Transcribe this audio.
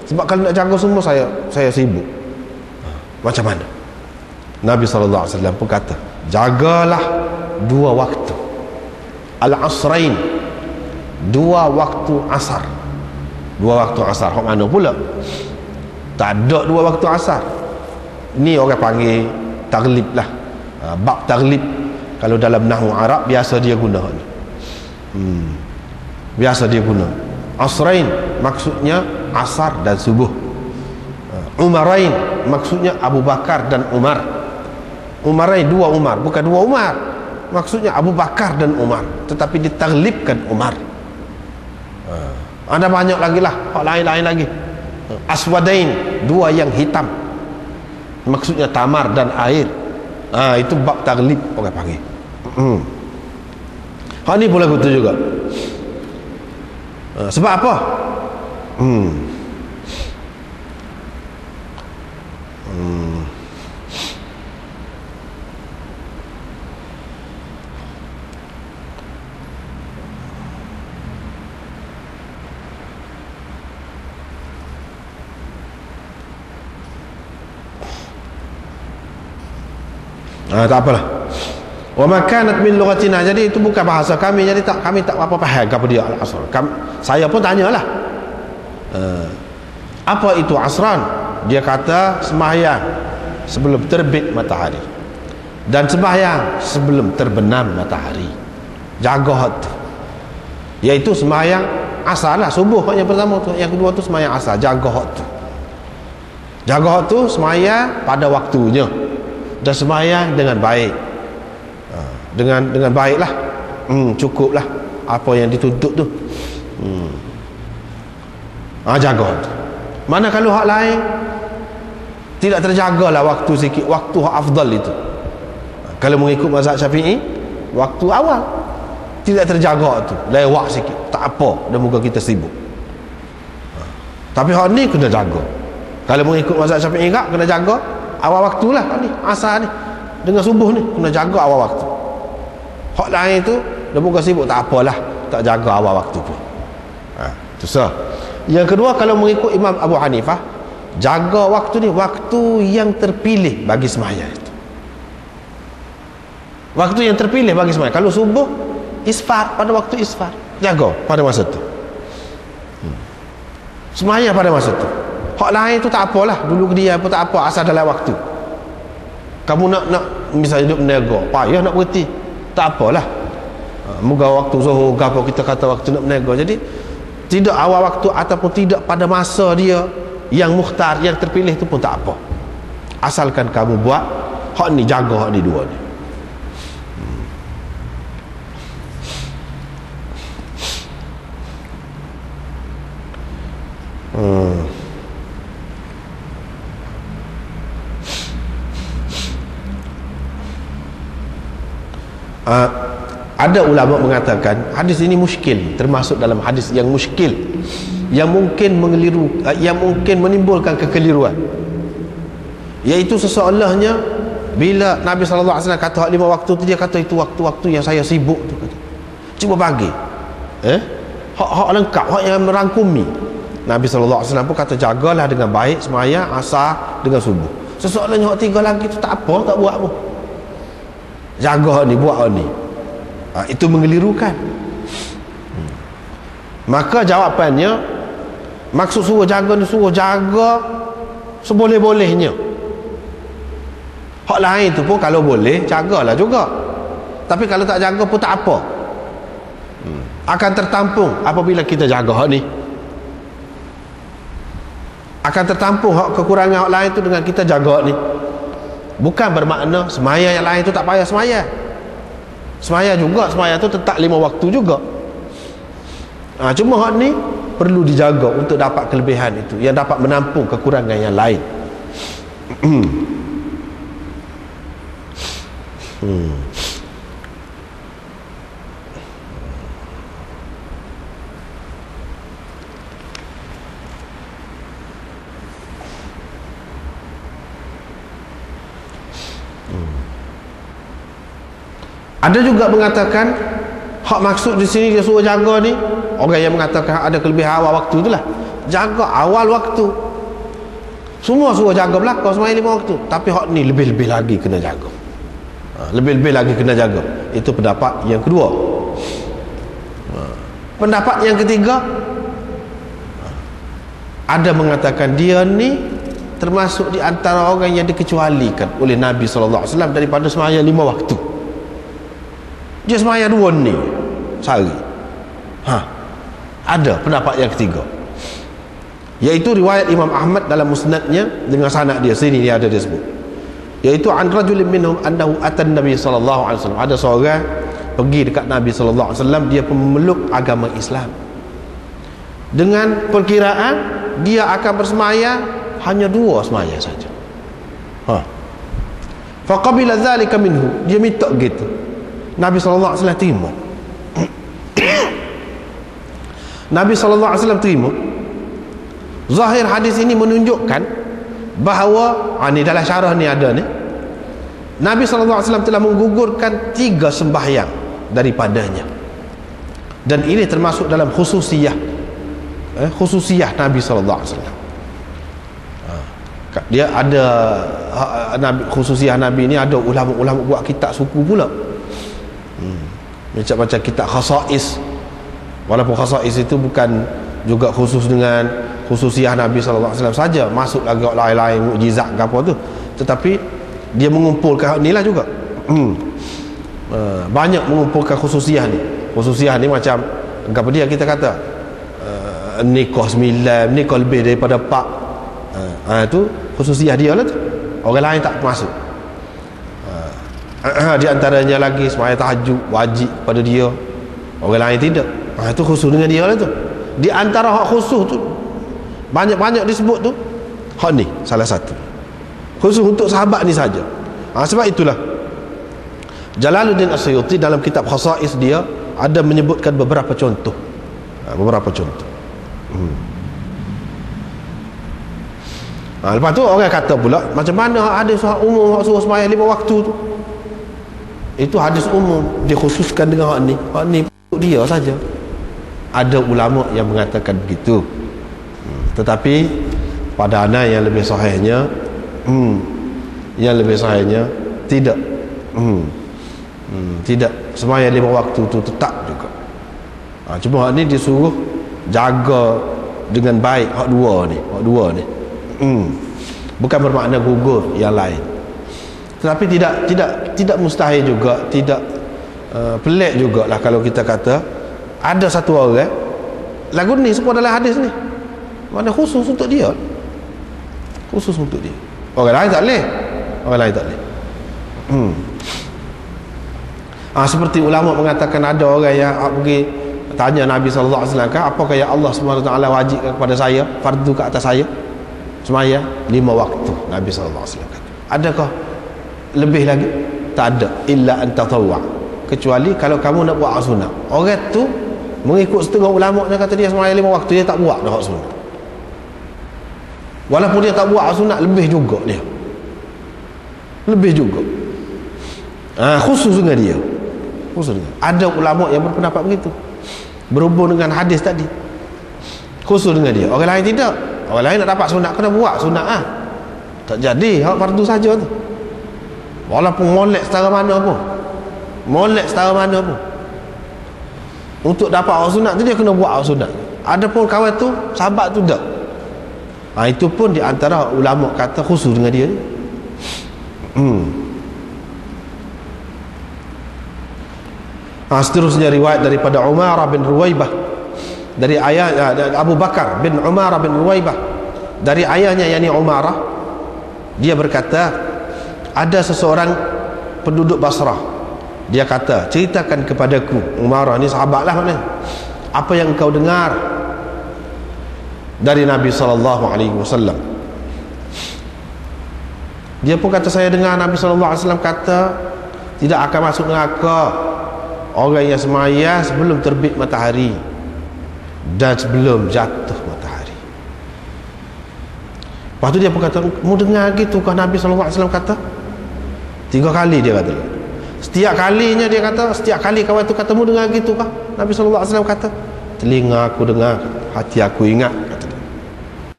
Sebab kalau nak jaga semua saya sibuk. Macam mana? Nabi SAW pun kata, jagalah dua waktu, al-asrain, dua waktu asar. Dua waktu asar, hok mana pula? Tak ada dua waktu asar. Ni orang panggil taglib lah, bab taglib. Kalau dalam nahwu Arab biasa dia guna ni. Biasa dia guna asrain, maksudnya asar dan subuh. Umarain, maksudnya Abu Bakar dan Umar. Umarain, dua Umar, bukan dua Umar, maksudnya Abu Bakar dan Umar, tetapi ditaglibkan Umar. Ada banyak lagi lah, lain-lain lagi. Aswadain, dua yang hitam, maksudnya tamar dan air. Itu bab taglib orang panggil. Ni pula betul juga. Sebab apa? Tak apalah. Wa makanat min lughatina, jadi itu bukan bahasa kami, jadi kami tak apa faham apa dia al-asr. Saya pun tanyalah, apa itu asran? Dia kata sembahyang sebelum terbit matahari dan sembahyang sebelum terbenam matahari. Jaga tu, iaitu sembahyang asar lah, subuh yang pertama tu, yang kedua tu sembahyang asar. Jaga tu, jaga tu sembahyang pada waktunya dan sembahyang dengan baik, dengan baiklah, cukuplah apa yang dituntut tu. Jaga tu. Mana kalau hak lain tidak terjagalah waktu sikit, waktu hak afdal itu. Kalau mengikut mazhab Syafi'i, waktu awal tidak terjaga tu, lewat sikit, tak apa, dan muka kita sibuk. Tapi hak ni kena jaga. Kalau mengikut mazhab Syafi'i enggak, kena jaga awal waktu lah ni, asar ni dengan subuh ni, kena jaga awal waktu. Hak lain tu dah muka sibuk, tak apalah, tak jaga awal waktu pun. Tu sah. Yang kedua, kalau mengikut Imam Abu Hanifah, jaga waktu ni, waktu yang terpilih bagi sembahyang itu. Waktu yang terpilih bagi sembahyang. Kalau subuh, isfar, pada waktu isfar, jaga pada masa tu. Sembahyang pada masa tu. Hak lain tu tak apalah, dulu dia pun tak apa, asal dalam waktu. Kamu nak misalnya hidup berniaga, payah nak berhenti, tak apalah. Moga waktu zuhur apa kita kata waktu nak berniaga. Jadi tidak awal waktu ataupun tidak pada masa dia yang mukhtar, yang terpilih itu pun tak apa, asalkan kamu buat hak ni, jaga hak ni dua ni. Ada ulama mengatakan hadis ini muskil, termasuk dalam hadis yang muskil, yang mungkin mengeliru, yang mungkin menimbulkan kekeliruan, iaitu seseolahnya bila Nabi SAW kata hak 5 waktu tu, dia kata itu waktu-waktu yang saya sibuk tu, kata. Cuba bagi hak lengkap, hak yang merangkumi. Nabi SAW pun kata jagalah dengan baik sembahyang asar dengan subuh. Seseolahnya hak 3 lagi tu tak apa, tak buat pun, jaga hak ni, buat hak ni. Itu mengelirukan. Maka jawapannya, maksud suruh jaga ni, suruh jaga seboleh-bolehnya. Hak lain tu pun kalau boleh jagalah juga, tapi kalau tak jaga pun tak apa, akan tertampung apabila kita jaga hak ni. Akan tertampung hak kekurangan hak lain tu dengan kita jaga hak ni. Bukan bermakna semaya yang lain tu tak payah semaya. Semaya juga, semaya tu tetap 5 waktu juga. Cuma hak ni perlu dijaga untuk dapat kelebihan itu, yang dapat menampung kekurangan yang lain. Ada juga mengatakan hak maksud di sini dia suruh jaga ni orang yang mengatakan ada kelebihan awal waktu itulah, jaga awal waktu. Semua suruh jaga belakang sembahyang 5 waktu, tapi hak ni lebih-lebih lagi kena jaga. Lebih-lebih lagi kena jaga. Itu pendapat yang kedua. Pendapat yang ketiga, ada mengatakan dia ni termasuk di antara orang yang dikecualikan oleh Nabi SAW daripada sembahyang 5 waktu. Dia sembahyang 2 ni sehari. Ada pendapat yang ketiga, iaitu riwayat Imam Ahmad dalam musnadnya dengan sanad dia sini dia ada disebut, iaitu an rajulin minhum annahu atan Nabi sallallahu alaihi wasallam. Ada seorang pergi dekat Nabi sallallahu alaihi wasallam, dia pemeluk agama Islam, dengan perkiraan dia akan bersemayang hanya 2 semayang saja. Faqabila dzalika minhu, dia minta gitu, Nabi sallallahu alaihi wasallam terima. Nabi sallallahu alaihi wasallam terima. Zahir hadis ini menunjukkan bahawa ni dalam syarah ni ada ni, Nabi SAW telah menggugurkan 3 sembahyang daripadanya, dan ini termasuk dalam khususiyah Nabi SAW. Dia ada khususiyah Nabi ni, ada ulama-ulama buat kitab suku pula, macam kitab khasais, walaupun khasais itu bukan juga khusus dengan khususiyah Nabi SAW saja, masuk lagi lain-lain mukjizat ke apa tu, tetapi dia mengumpulkan ni lah juga. Banyak mengumpulkan khususiyah ni. Khususiyah ni macam apa dia kita kata, nikah 9, nikah lebih daripada 4, itu khususiyah dia lah tu, orang lain tak masuk. Di antaranya lagi sembahyang tahajud wajib pada dia, orang lain tidak. Itu khusus dengan dia lah tu. Di antara hak khusus tu banyak-banyak disebut tu, hak ni salah satu khusus untuk sahabat ni saja. Sebab itulah Jalaluddin As-Suyuti dalam kitab Khasais dia ada menyebutkan beberapa contoh. Lepas tu orang kata pula, macam mana hadis umum hak suruh sembahyang 5 waktu tu? Itu hadis umum, dikhususkan dengan hak ni untuk dia saja. Ada ulama yang mengatakan begitu, tetapi pada ana yang lebih sahihnya, tidak. Tidak, sembahyang 5 waktu tu tetap juga. Cuma hak ni disuruh jaga dengan baik hak dua ni. Bukan bermakna gugur yang lain, tetapi tidak mustahil juga, tidak pelik jugalah kalau kita kata ada satu orang lagu ni semua dalam hadis ni mana khusus untuk dia, orang lain tak boleh. Seperti ulama mengatakan ada orang yang pergi tanya Nabi SAW, apakah yang Allah SWT wajibkan kepada saya, fardu ke atas saya semaya 5 waktu. Nabi SAW kata, adakah lebih lagi? Tak ada, illa an tatawwa, kecuali kalau kamu nak buat sunat. Orang tu mengikut setengah ulama yang kata dia semaya 5 waktu, dia tak buat dah sunat. Walaupun dia tak buat sunat, lebih juga. Khusus dengan dia. Ada ulama yang berpendapat begitu, berhubung dengan hadis tadi, khusus dengan dia. Orang lain tidak. Orang lain nak dapat sunat kena buat sunat. Tak jadi hak fardu saja tu, walaupun molek setara mana pun, untuk dapat hak sunat tu dia kena buat hak sunat. Ada pun kawan tu sahabat tu tak. Itu pun di antara ulama kata khusus dengan dia ni. Seterusnya riwayat daripada Umar bin Ruwaibah, dari ayah Abu Bakar bin Umar bin Ruwaibah, dari ayahnya yakni Umarah, dia berkata, ada seseorang penduduk Basrah, dia kata, ceritakan kepadaku, Umarah ni sahabat lah maknanya, apa yang engkau dengar dari Nabi SAW. Dia pun kata, saya dengar Nabi SAW kata, tidak akan masuk neraka orang yang sembahyang sebelum terbit matahari dan sebelum jatuh matahari. Lepas tu dia pun kata, mu dengar gitu kah Nabi SAW kata? 3 kali dia kata. Setiap kali kawan tu kata, mu dengar gitu kah Nabi SAW kata? telinga aku dengar, hati aku ingat.